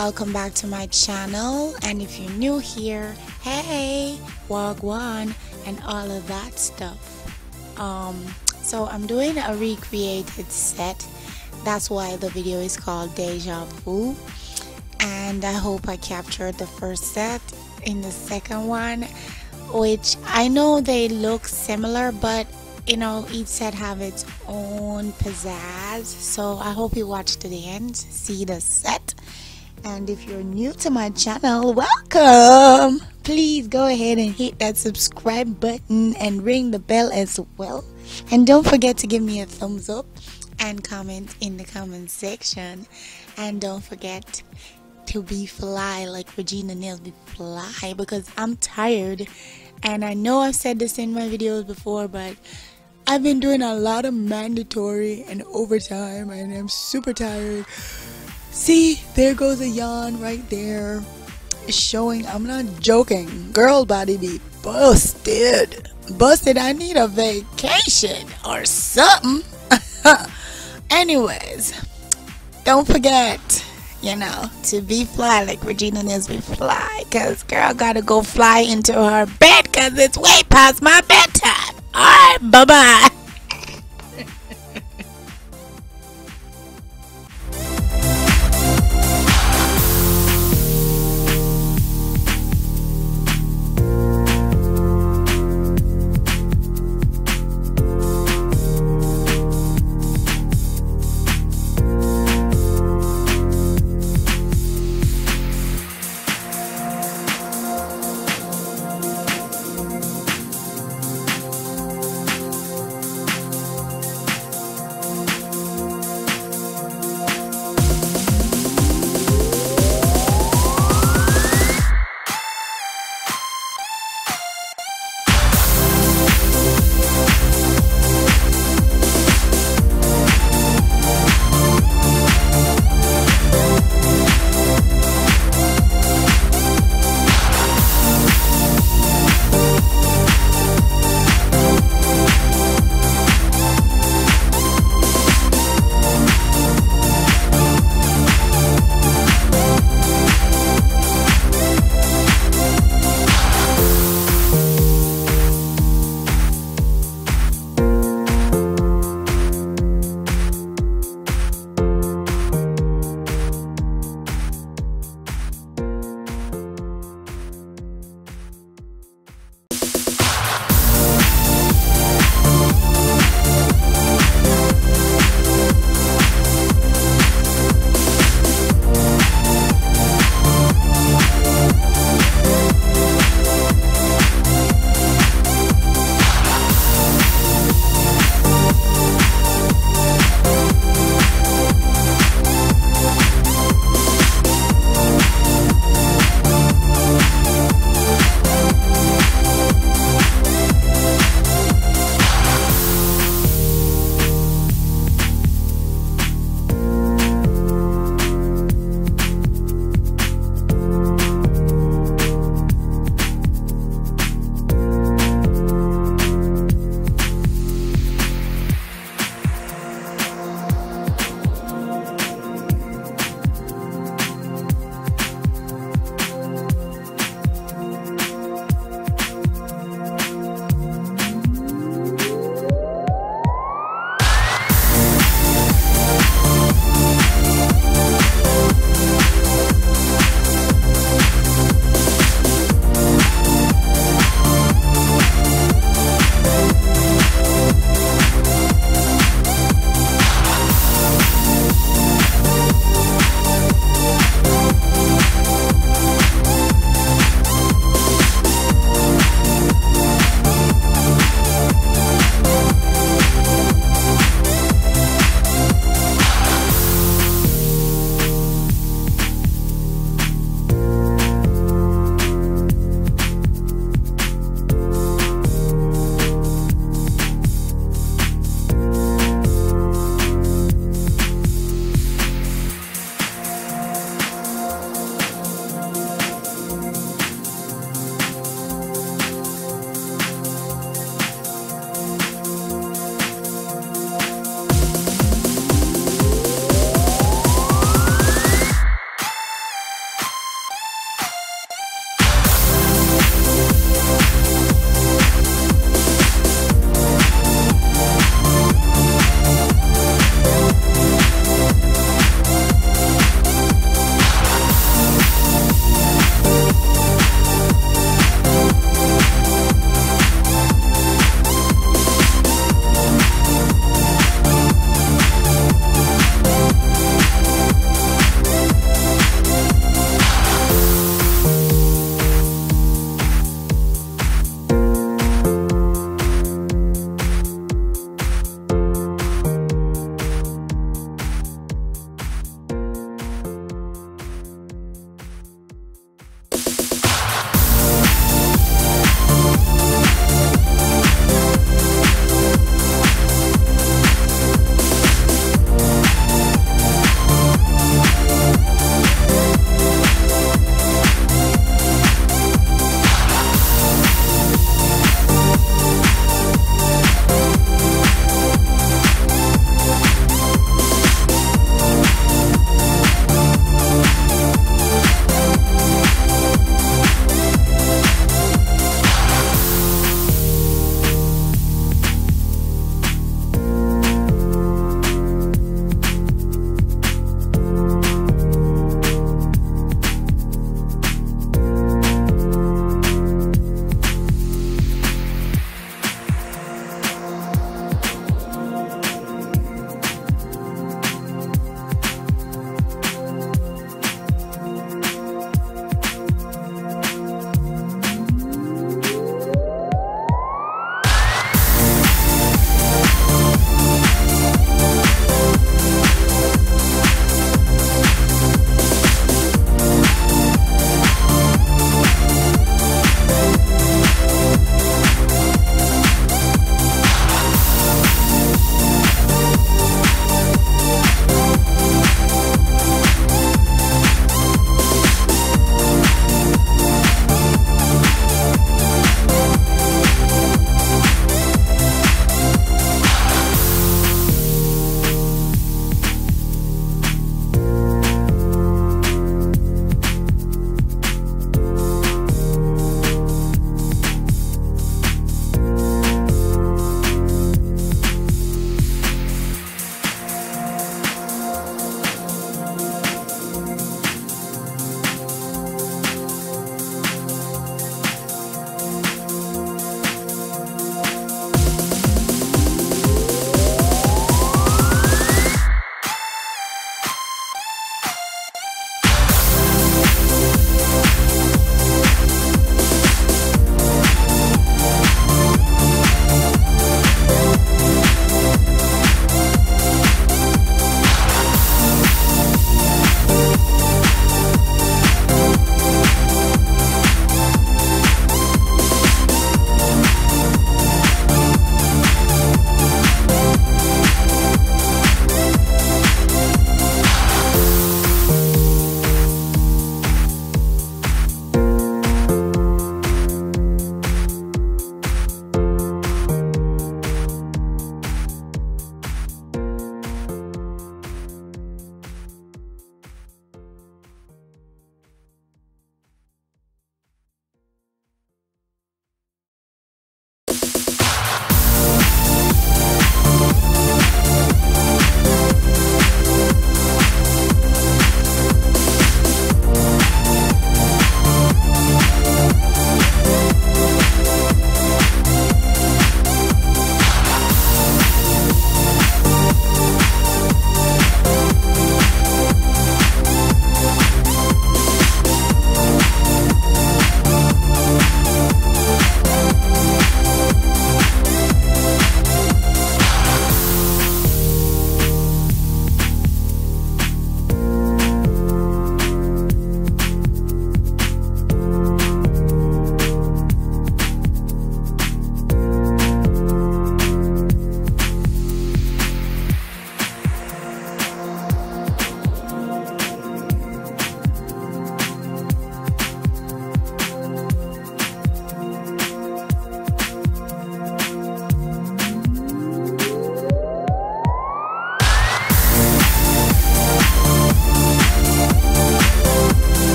welcome back to my channel, and if you're new here, hey, wagwan and all of that stuff. So I'm doing a recreated set. That's why the video is called Deja Vu, and I hope I captured the first set in the second one, which I know they look similar, but you know, each set have its own pizzazz. So I hope you watch to the end, see the set. And if you're new to my channel, welcome. Please go ahead and hit that subscribe button and ring the bell as well. And don't forget to give me a thumbs up and comment in the comment section. And don't forget to be fly like reginanailsbfly, because I'm tired. And I know I've said this in my videos before, but I've been doing a lot of mandatory and overtime, and I'm super tired. See, there goes a yawn right there. It's showing. I'm not joking. Girl body be busted. Busted. I need a vacation or something. Anyways, don't forget, you know, to be fly like reginanailsbfly, because girl gotta go fly into her bed because it's way past my bedtime. Alright, bye-bye.